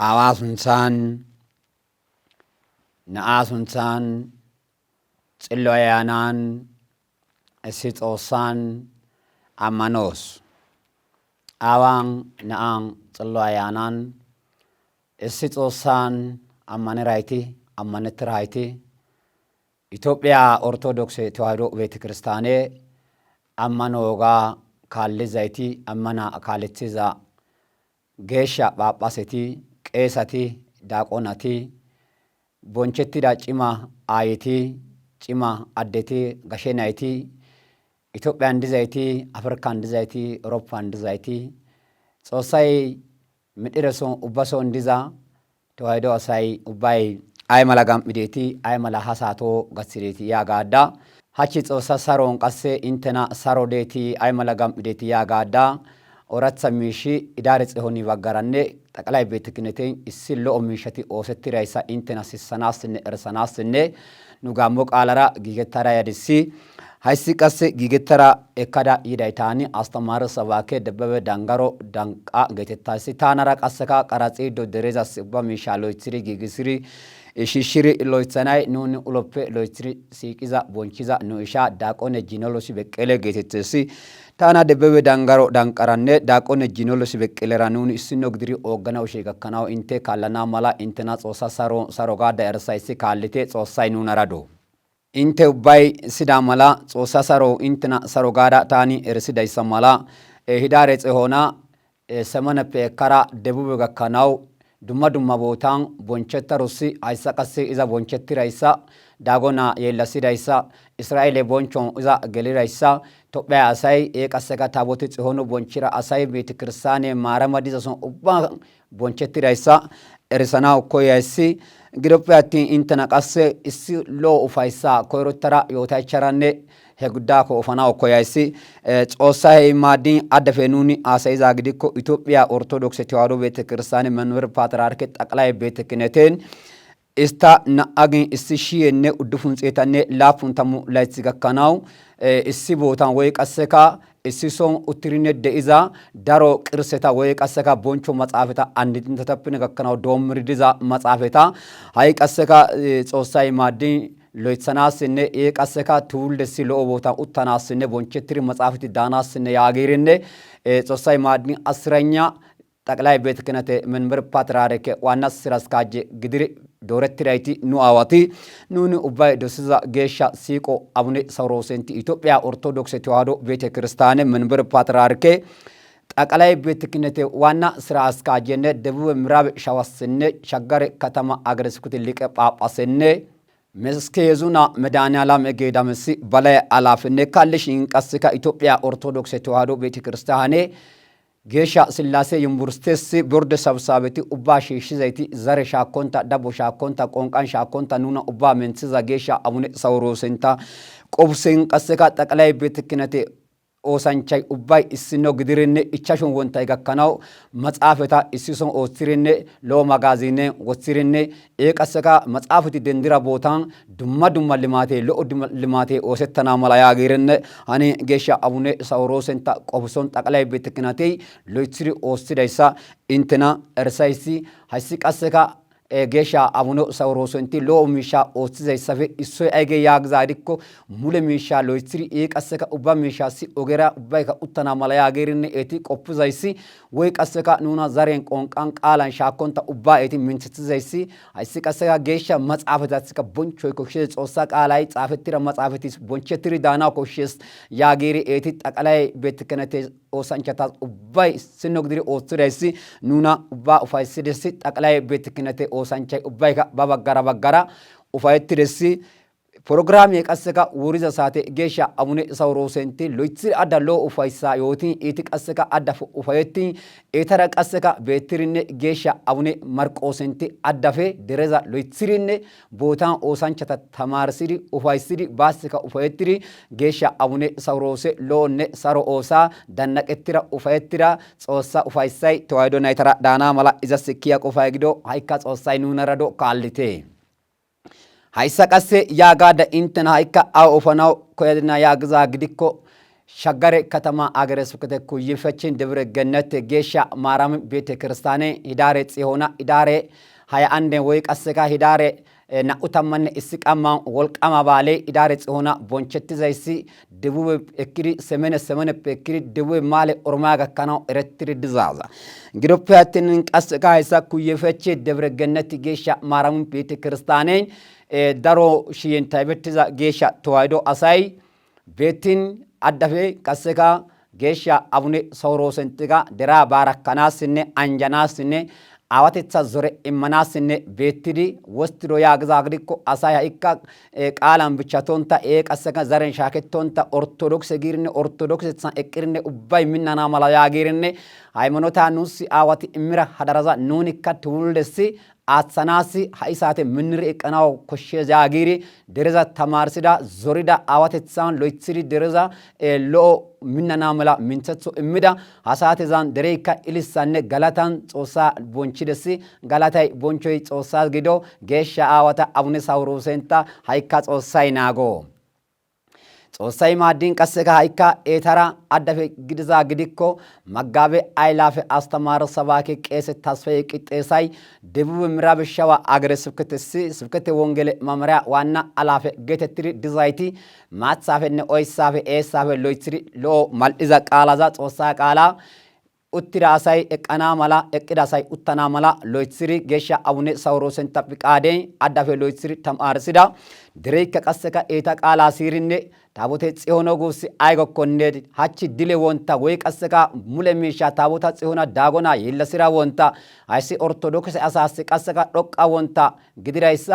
አዋሱንሳን ነአሱንሳን ጽሎያናን እሲጾሳን አማኖስ አዋን ነአን ጽሎያናን እሲጾሳን አማነራይቲ አማነትራይቲ ኢትዮጵያ ኦርቶዶክስ ተዋሕዶ ቤተክርስቲያን አማኖጋ ካልዛይቲ አማና ካልትዛ ጌሻ ጳጳሰቲ ቄሰቲ ዳቆናቲ ቦንቸቲ ዳጭማ አይቲ ጭማ አደቲ ጋሸናይቲ ኢትዮጵያ እንድዛይቲ አፍሪካ እንድዛይቲ አውሮፓ እንድዛይቲ ጾሳይ ምድረሶ ኡባሶ እንድዛ ተዋሕዶ አሳይ ኡባይ አይ መላጋም ምዴቲ አይ መላ ሐሳቶ ጋስሪቲ ያጋዳ ሀቺ ጾሳ ሳሮን ቀሴ ኢንተና ሳሮዴቲ አይ መላጋም ምዴቲ ያጋዳ ኦራት ሰሚሺ ኢዳር ጽሆኒ ባጋራኔ ጠቅላይ ቤተ ክህነቴን እስሎ ኦሚሸቲ ኦሰትራይሳ ኢንተና ሲሰናስነ እርሰናስነ ኑጋሞ ቃላራ ጊገተራ ያድሲ ሃይሲ ቀሴ ጊገተራ ኤካዳ ይዳይታኒ አስተማረ ሰባከ ደበበ ዳንጋሮ ዳንቃ ገተታሲ ታናራ ቀሰካ ቀራጺ ዶ ደረዛ ሲባ ሚሻሎይትሪ ጊግስሪ እሺሽሪ ሎይተናይ ኑን ኡሎፔ ሎይትሪ ሲቂዛ ቦንቺዛ ኑኢሻ ዳቆነ ጂኖሎሲ በቀለ ገተተሲ ታና ደበበ ዳንጋሮ ዳንቀራኔ ዳቆነ ጂኖሎሲ በቀለራ ኑን እስኖ ግድሪ ኦገናው ሸገከናው ኢንቴ ካለና ማላ ኢንተና ጾሳ ሳሮጋዳ እርሳይሲ ካልቴ ጾሳይ ኑን አራዶ ኢንቴ ባይ ሲዳማላ ጾሳ ሳሮ ኢንተና ሳሮጋዳ ታኒ እርሲዳይሳ ማላ ሂዳሬ ጽሆና ሰመነ ፔከራ ደቡብ ገከናው ዱማ ቦታን ቦንቸተሩሲ አይሳ ቀሴ ኢዛ ቦንቸትራይሳ ዳጎና የለሲዳይሳ እስራኤል ቦንቾን ኢዛ ገሊራይሳ ኢትዮጵያ አሳይ ኤቀሰጋ ታቦት ጽሆኑ ቦንቺራ አሳይ ቤተክርስቲያን ማረማዲዛሶን ኡባ ቦንቸትራይሳ እርሰናው ኮያሲ ግሮፓቲ ኢንተና ቀሴ እሲ ሎ ኡፋይሳ ኮይሮተራ ዮታይቸራኔ ሄጉዳኮ ኦፈናው ኮያሲ ጾሳይ ማዲን አደፈኑኒ አሳይዛ ግዲኮ ኢትዮጵያ ኦርቶዶክስ ተዋሕዶ ቤተክርስቲያን መንበር ፓትርያርክ ጠቅላይ ቤተ ክህነትን እስታ ናአግን እስሺየነ ኡድፉን ጼታኔ ላፉንታሙ ላይጽገከናው እስሲ ቦታን ወይ ቀሰካ እስሶን ኡትሪነ ደኢዛ ዳሮ ቅርሰታ ወይ ቀሰካ ቦንቾ መጻፈታ አንዲትን ተተፕነ ገከናው ዶምሪዲዛ መጻፈታ ሃይ ቀሰካ ጾሳይ ማዲን ሎይትሰናስነ ኤቀሰካ ትውልደሲ ለኦቦታ ኡተናስነ ቦንቸትሪ መጻፍቲ ዳናስነ ያገሪነ ጾሳይ ማድኒ አስረኛ ጠቅላይ ቤተ ክህነት መንበር ፓትርያርክ ዋና ስራ አስኪያጅ ግድሪ ዶረትራይቲ ኑአዋቲ ኑኒ ኡባይ ዶስዛ ጌሻ ሲቆ አቡነ ሳውሮስንቲ ኢትዮጵያ ኦርቶዶክስ ተዋሕዶ ቤተ ክርስቲያን መንበር ፓትርያርክ ጠቅላይ ቤተ ክህነት ዋና ስራ አስኪያጅነ ደቡብ ምዕራብ ሸዋስነ ሸገር ከተማ አገረ ስብከት ሊቀ ጳጳስነ መስከየዙና መድኃኔዓለም ገዳምሲ በላይ አላፍነ ካልሽ እንቀስካ ኢትዮጵያ ኦርቶዶክስ ተዋሕዶ ቤተክርስቲያን ጌሻ ስላሴ ዩኒቨርሲቲስ ቦርድ ሰብሳቢቲ ኡባ ሺሺዛይቲ ዘረ ሻኮንታ ዳቦ ሻኮንታ ቆንቃን ሻኮንታ ኑና ኡባ መንስዛ ጌሻ አቡነ ሳውሮስንታ ቆብሰን ቀስካ ጠቅላይ ቤተ ክህነት ኦሳንቻይ ኡባይ እስኖ ግድርነ ኢቻሹን ወንታይ ገከናው መጻፈታ እስሶን ኦስትሪነ ሎ ማጋዚነ ወስትሪነ ኤቀሰካ መጻፈቲ ደንድራ ቦታን ዱማ ልማቴ ሎ ልማቴ ኦሰተና ማላ ያገርነ አኔ ጌሻ አቡነ ሳውሮስንታ ቆብሶን ጠቅላይ ቤተ ክህነቴ ሎይትሪ ኦስትዳይሳ ኢንተና እርሳይሲ ሃይሲ ቀሰካ ጌሻ አቡነ ሳውሮስንቲ ሎ ሚሻ ኦትዘይሰፈ እሶይ አይገ ያግዛዲኮ ሙለ ሚሻ ሎይትሪ ኤቀሰካ ኡባ ሚሻ ሲ ኦገራ ኡባይካ ኡተና ማላ ያገርነ ኤቲ ቆፕዛይሲ ወይ ቀሰካ ኑና ዛሬን ቆንቃን ቃላን ሻኮንታ ኡባ ኤቲ ምንትዘይሲ አይሲ ቀሰካ ጌሻ መጻፈታስካ ቦንቾይ ኮሽ ጾሳ ቃላይ ጻፈትራ መጻፈቲስ ቦንቸትሪ ዳና ኮሽስ ያገሪ ኤቲ ጠቅላይ ቤተ ክህነት ኦሳንቻታ ኡባይ ስኖግድሪ ኦትራይሲ ኑና ኡባ ኡፋይሲ ደሲ ጠቅላይ ቤተ ክህነት ኦሳንቻይ ኡባይካ ባባጋራ ኡፋይትደሲ ፕሮግራም የቀሰካ ወሪዛ ሳቴ ጌሻ አቡነ ሳውሮስንቲ ሎይትሪ አዳሎ ኡፋይሳ ዮቲ ኤቲ ቀሰካ አዳፍ ኡፋይቲ ኤተራ ቀሰካ ቤትሪነ ጌሻ አቡነ ማርቆስንቲ አዳፌ ደረዛ ሎይትሪነ ቦታን ኦሳንቻታ ተማርሲዲ ኡፋይሲዲ ባስካ ኡፋይትሪ ጌሻ አቡነ ሳውሮሴ ሎነ ሳሮ ኦሳ ዳናቀትራ ኡፋይትራ ጾሳ ኡፋይሳይ ተዋሕዶ ናይተራ ዳና ማላ ኢዛስኪያ ቆፋይግዶ ሃይካ ጾሳይ ኑነራዶ ካልቴ haysa qasse yaagada intena haykka aw ofanaw koyadina yaagiza gidikko ሸገር ከተማ አገረ ስብከት ኩይፈችን ደብረ ገነት ጌሻ ማርያም ቤተ ክርስቲያን ሂዳሬ ጽዮና ሂዳሬ 21 ወይ ቀስካ ሂዳሬ ናኡተመን እስቃማ ወልቃማ ባሌ ሂዳሬ ጽዮና ቦንቸትዛይሲ ደቡብ እክሪ ሰሜን እክሪ ደቡብ ማለ ኦሮማጋ ካናው ኤርትሪ ድዛዛ ግሩፕያትን ቀስካ አይሳ ኩይፈች ደብረ ገነት ጌሻ ማርያም ቤተ ክርስቲያን ዳሮ ሽየን ታይበትዛ ጌሻ ተዋይዶ አሳይ ቤቲን አዳፌ ቀስካ ጌሻ አቡነ ሰውሮሰንጥጋ ደራ ባራካናስነ አንጀናስነ አዋተታ ዞረ ኢማናስነ ቤትዲ ወስትዶ ያግዛግዲኮ አሳይ አይካ ቃላም ብቻቶንታ ቀስካ ዘረን ሻከቶንታ ኦርቶዶክስ ጊርነ ኦርቶዶክስ እቅርነ ኡባይ ሚናና ማላ ያጊርነ ሃይማኖታ ኑስ አዋቲ እምራ ሀደራዛ ኑኒካ ትውልደሲ አትሰናሲ ሃይሳተ ምንር እቀናው ኮሼ ዛጊሪ ደረዛ ተማርሲዳ ዞሪዳ አዋተትሳን ሎይትሪ ደረዛ ሎ ሚናና መላ ሚንተቶ እምዳ ሐሳተ ዛን ደሬካ ኢልሳነ ገላታን ጾሳ ቦንቺደሲ ገላታይ ቦንቾይ ጾሳ ግዶ ጌሻ አዋታ አቡነ ሳውሮሰንታ ሃይካ ጾሳይ ናጎ ጾሳይ ማዲን ቀስካ ሃይካ ኤተራ አዳፈ ግድዛ ግዲኮ መጋቤ አይላፈ አስተማረ ሰባኬ ቄስ ተስፋዬ ቂጤሳይ ደቡብ ምዕራብ ሸዋ አገረ ስብከት ወንጌል መምሪያ ዋና አላፈ ገተትሪ ዲዛይቲ ማትሳፈነ ኦይሳፈ ኤሳፈ ሎይትሪ ሎ ማልኢዛ ቃላዛ ጾሳ ቃላ ኡትራ አሳይ እቀና መላ እቅዳ አሳይ ኡተና መላ ሎይትሪ ጌሻ አቡነ ሳውሮሰን ተፍቃዴ አዳፈ ሎይትሪ ተማርሲዳ ድሬከ ቀስካ ኤታ ቃላ ሲሪኔ ታቦቴ ጽዮኖ ጉስ አይጎኮኔ ሃቺ ዲሌ ወንታ ወይ ቀስካ ሙለሚሻ ታቦታ ጽዮና ዳጎና ይለስራ ወንታ አይሲ ኦርቶዶክስ አሳስ ቀስካ ዶቃ ወንታ ግድራይሳ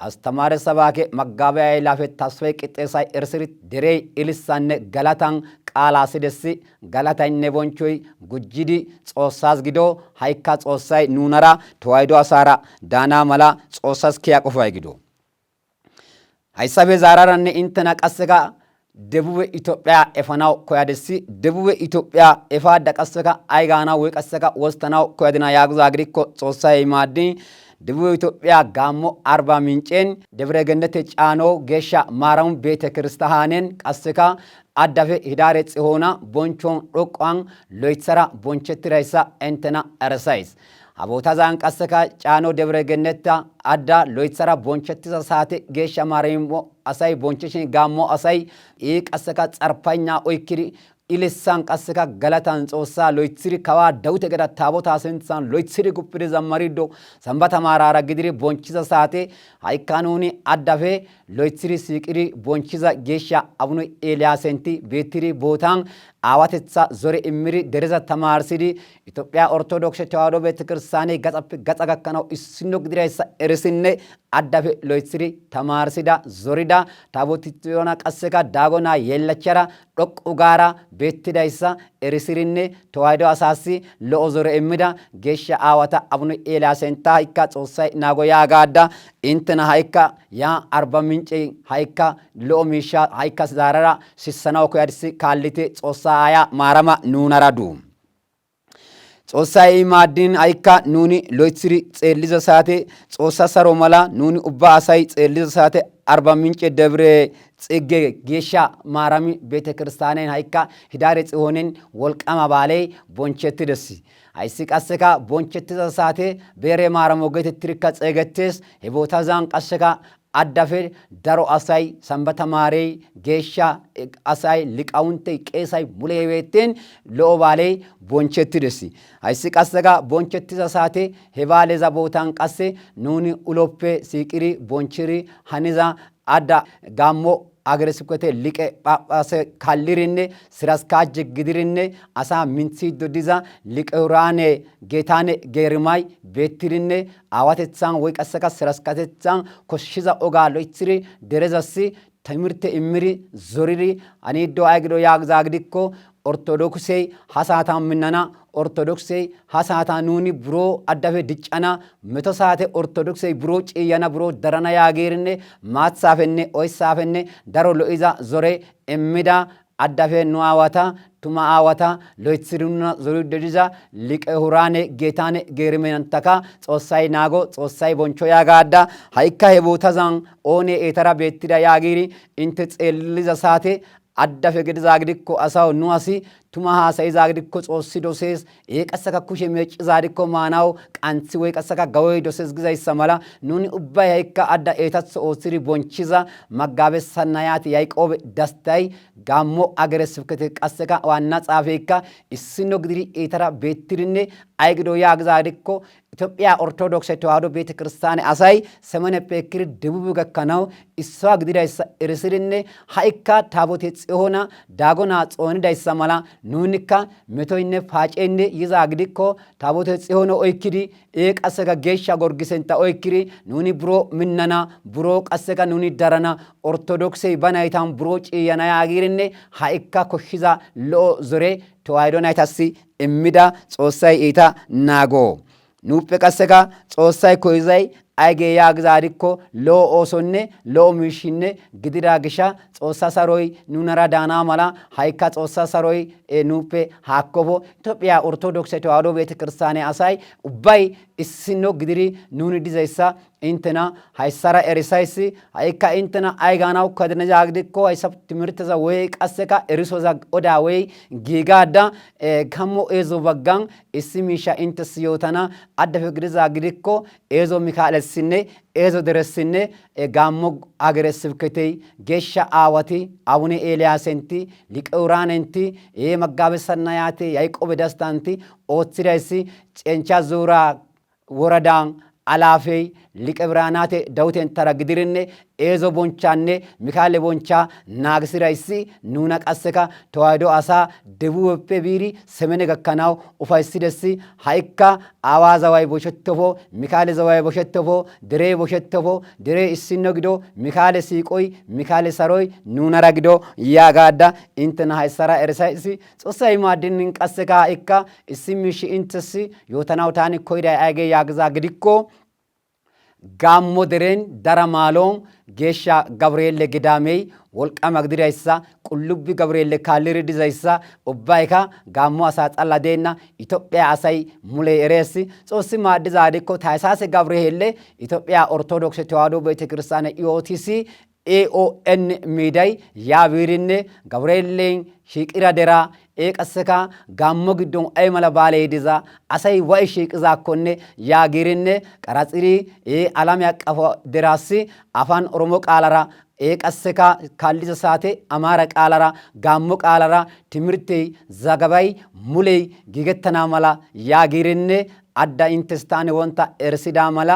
አስተማረ ሰባኬ መጋቤ አይላፈ ተስፋዬ ቂጤሳይ እርስሪ ድሬ ኢልሳነ ገላታን ቃላ ሲደሲ ገላታይነ ቦንቾይ ጉጂዲ ጾሳስ ግዶ ሃይካ ጾሳይ ኑነራ ተዋይዶ አሳራ ዳና መላ ጾሳስ ኪያ ቆፋይ ግዶ ሃይሳቤ ዛራራነ ኢንተና ቀስካ ደቡብ ኢትዮጵያ ኤፋናው ኮያደሲ ደቡብ ኢትዮጵያ ኤፋ ደቀስካ አይጋና ወይ ቀስካ ወስተናው ኮያድና ያግዛግሪኮ ጾሳይ ማዲ ደቡብ ኢትዮጵያ ጋሞ አርባ ምንጭን ደብረ ገነት ጫኖ ጌሻ ማርያም ቤተ ክርስቲያንን ቀስካ አዳፈ ሂዳሬ ጽሆና ቦንቾን ዶቋን ሎይትሰራ ቦንቸትራይሳ እንተና አረሳይስ አቦታ ዛን ቀስካ ጫኖ ደብረ ገነት አዳ ሎይትሰራ ቦንቸትዛ ሳቴ ጌሻ ማርያም አሳይ ቦንቸሽን ጋሞ አሳይ ቀስካ ጸርፓኛ ኦይክሪ ኢልሳን ቀስካ ገላታን ጾሳ ሎይትሪ ከዋ ዳውተ ገዳ ታቦታ ሰንሳን ሎይትሪ ጉፕደ ዘማሪዶ ሰንበታ ማራራ ግድሪ ቦንቺዛ ሳቴ ሃይካኑኒ አዳፌ ሎይትሪ ሲቅሪ ቦንቺዛ ጌሻ አቡነ ኤልያሰንቲ ቤትሪ ቦታን አዋተሳ ዞሬ እምሪ ደረዛ ተማርሲዲ ኢትዮጵያ ኦርቶዶክስ ተዋሕዶ ቤተክርስቲያን ገጸጋከናው እስኖ ግድራይሳ እርስነ አዳፌ ሎይትሪ ተማርሲዳ ዞሪዳ ታቦቲዮና ቀስካ ዳጎና የለቸራ ዶቁ ጋራ ቤትዳይሳ እርስሪነ ተዋሕዶ አሳሲ ለኦዞሬ እምዳ ጌሻ አዋታ አቡነ ኤልያሰንታ ሃይካ ጾሳይ ናጎያ ጋዳ እንተና ሃይካ ያ አርባ ምንጭ ሃይካ ሎሚሻ ሃይካ ዛራራ ሲሰናው ኮያድሲ ካልቴ ጾሳ አያ ማራማ ኑነራዱ ጾሳይ ማዲን አይካ ኑኒ ሎይትሪ ጼልዘ ሳቴ ጾሳ ሰሮ መላ ኑኒ ኡባ አሳይ ጼልዘ ሳቴ አርባ ምንጭ ደብረ ጽጌ ጌሻ ማርያም ቤተ ክርስቲያንን ሃይካ ሂዳሬ ጽሆንን ወልቃማ ባሌ ቦንቸትደሲ አይሲ ቀስካ ቦንቸትዘ ሳቴ ቤሬ ማርያም ወገት ትሪካ ጸገቴስ ሄቦታ ዛን ቀስካ አዳፌ ዳሮ አሳይ ሰንበተ ማሬ ጌሻ አሳይ ሊቃውንቴ ቄሳይ ሙሌቤቴን ሎባሌ ቦንቸትደሲ አይሲ ቀስጋ ቦንቸትዛ ሳቴ ሄባሌዛ ቦታን ቀሴ ኑኒ ኡሎፔ ሲቅሪ ቦንችሪ ሀኒዛ አዳ ጋሞ አገረ ስብከቴ ሊቀ ጳጳስ ካልሪኔ ስራስካጅ ግድሪኔ አሳ ሚንሲዶ ዲዛ ሊቀውራኔ ጌታኔ ጌርማይ ቤትሪኔ አዋተትሳን ወይ ቀሰካ ስራስካተትሳን ኮሽዛ ኦጋ ሎይትሪ ደረዛሲ ትምህርት እምሪ ዞሪሪ አኒዶ አይግዶ ያግዛግዲኮ ኦርቶዶክሴ ሐሳታ ምናና ኦርቶዶክሴ ሐሳታ ኑኒ ብሮ አዳፈ ድጫና መቶ ሰዓት ኦርቶዶክሴ ብሮ ጭያና ብሮ ደረና ያገርኔ ማትሳፈኔ ኦይሳፈኔ ዳሮ ሎኢዛ ዞሬ እምዳ አዳፈ ኑአዋታ ቱማ አዋታ ሎይትሩና ዞሪ ደዲዛ ሊቀ ሁራኔ ጌታኔ ጌርሜንተካ ጾሳይ ናጎ ጾሳይ ቦንቾ ያጋዳ ሃይካ ሄቦታዛን ኦኔ ኤተራ ቤትዳ ያጊሪ እንተ ጼልዛ ሳቴ addafe gidi zaagidikko asaw nu asi tuma haasayi zaagidikko xoossi dosees qasseka kushe meecci zaagidikko maanaw qanthi woy qasseka gawoy dosees gizayssa mala nuni ubbay ha'ikka adda eetatho ooththidi bonchiza Maggabe Sannayaati Yaaqoobe Dastay Gaammo Agere Sibkete qasseka waanna xaafeykka issino gidiri eetara beettirinne ay gido yaagizadikko ኢትዮጵያ ኦርቶዶክስ ተዋሕዶ ቤተክርስቲያን አሳይ ሰመነ ፔክር ደቡብ ገከናው እሷ ግዲዳይሳ እርስርነ ሃይካ ታቦቴ ጽዮና ዳጎና ጾን ዳይሳማላ ኑንካ መቶይነ ፋጬነ ይዛ ግዲኮ ታቦቴ ጽዮኖ ኦይክዲ ቀሰጋ ጌሻ ጎርጊሰንታ ኦይክሪ ኑኒ ብሮ ምነና ብሮ ቀሰጋ ኑኒ ዳራና ኦርቶዶክስ ባናይታም ብሮ ጭያና ያጊርነ ሃይካ ኮሽዛ ሎ ዞሬ ተዋሕዶ ናይታሲ እምዳ ጾሳይ ኢታ ናጎ nuuppe qasseka xoossay koyizay ayge yaagizadikko lo'o oosonne lo'o miishinne gidida gisha xoossa saroy nunara daana mala ha'ikka xoossa saroy nuuppe haakkofo Itoophiyaa Ortodookse Tewaahdo Beetekirstaane asay ubbay issino gidiri nuni dizayssa intena hayssara erisayssi ha'ikka intena ay gaanaw kadina yaagidikko hayssa timirteza woy qasseka erisoza oda woy giigaada kammo eezo baggan issi miisha intes yootana addafe gidiza gidikko eezo Mikaa'elessinne eezo deressinne Gaammo Agere Sibketey geeshsha aawati Abune Eeliyaasenti liqewuraanenti Maggabe Sannayaati Yaaqoobe Dastanti ooththidayssi cencha zuura woradan alaafey liqebiraanaate dawuten tara gidirinne eezo bonchaanne Mikaa'ele boncha naagisirayssi nuna qasseka ተዋሕዶ አሳ ደቡብppe biiri semene gakkanaw ufaysidessi ha'ikka aawaa zaway boshettofo Mikaa'ele zaway boshettofo dere boshettofo dere issino gido Mikaa'ele siiqoy Mikaa'ele saroy nunara gido yaagaada intena hayssara erisayssi Xoossay maaddinin qasseka ha'ikka issi miishi intessi yootanaw taani koyday ayge yaagiza gidikko Gaammo deren dara maaloon geeshsha Gabreelle Gidaamey wolqama gididayssa qullubbi Gabreelle kaalliri dizayssa ubbayka Gaammo asaa xalla deenna Itoophiyaa asay mule ereessi Xoossi maaddizaadikko Taayisaase Gabreelle Itoophiyaa Ortodookse Tewaahdo Beetekirstaane EOTC AON miiday yaabirinne Gabreelleen shiiqira deraa qasseka Gaammo giddon ay mala baalee diza asay wa'i shiiqizakkonne yaagirinne qaraxiri alame aqafo deraassi afaan Oromoo qaalara qasseka kaalliza saate Amaara qaalara Gaammo qaalara timirtey zagabay muley gigettana mala yaagirinne adda intestaane wonta ersida mala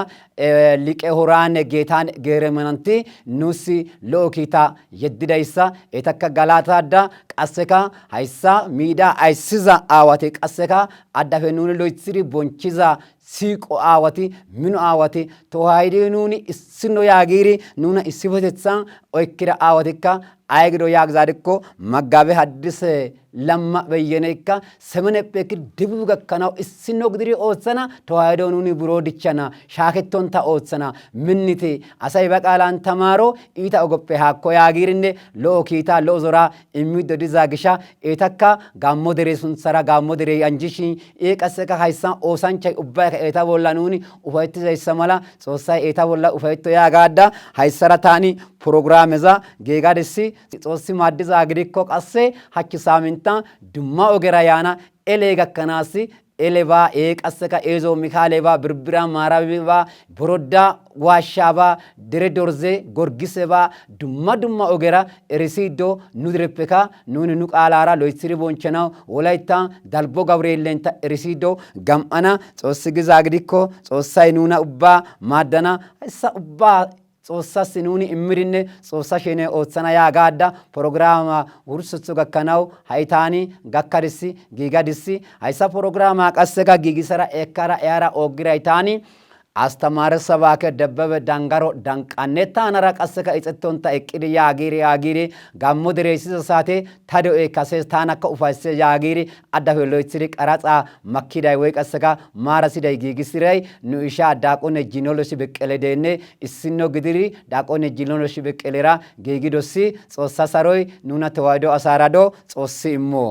liqe horaane geetaan geeremananti nusi lo'o kiita yeddidayssa etakka galaataadda qasseka hayssa miidhaa ayssiza aawati qasseka addafe nuni lo'ithidi bonchiza siiqo aawati mino aawati toohaayidi nuni issino yaagiri nuna issipetethan oykkida aawatikka ay gido yaagizadikko Maggabe Haddise lamma beyyeneykka semeneppe ekki debub gakkanaw issino gidiri ooththana toohaaydo nuni buroo dichchana shaakettonta ooththana minnite asay baqaalaan tamaaro iita ogoppe haakko yaagirinne lo'o kiita lo'o zora immido diza gisha eetakka Gaammo dere sunthara Gaammo dere anjishin qasseka hayssan oosanchay ubbayka eeta bolla nuni ufayettizayssa mala Xoossay eeta bolla ufayetto yaagaadda hayssara taani programmeza geegadessi Xoossi maaddiza gidikko qasse hachchi saaminta dumma ogera yaana elee gakkanaassi eleba qasseka eezo Mikaa'eleba birbira maarabeba borodda waashaba dere dorze gorgiseba dumma ogera erisido nu direppeka nuni nu qaalara lo'ithidi bonchanaw wolayta dalbo Gabreellenta erisido gam'ana Xoossi giza gidikko Xoossay nuna ubba maaddana hayssa ubba Xoossas nuni immirinne Xoossa shene ooththana yaagaadda programma wursuthu gakkanaw haytaani gakkadissi giigadissi hayssa programma qasseka giigisara ekkara eara oggiraytaani Astamare Sabake Debbebe Dangaro Danqanettanara qasseka ixettonta eqqidi yaagiri Gaammo dereessiza saate tado kasees taanakka ufaysse yaagiri addafe lo'ithidi qaraxa makkiday woy qasseka maarasiday giigisiray nu isha Daaqone Jinoloshi Beqqele deenne issino gidiri Daaqone Jinoloshi Beqqelera giigidossi Xoossa saroy nuna Tewaahdo asaarado Xoossi immo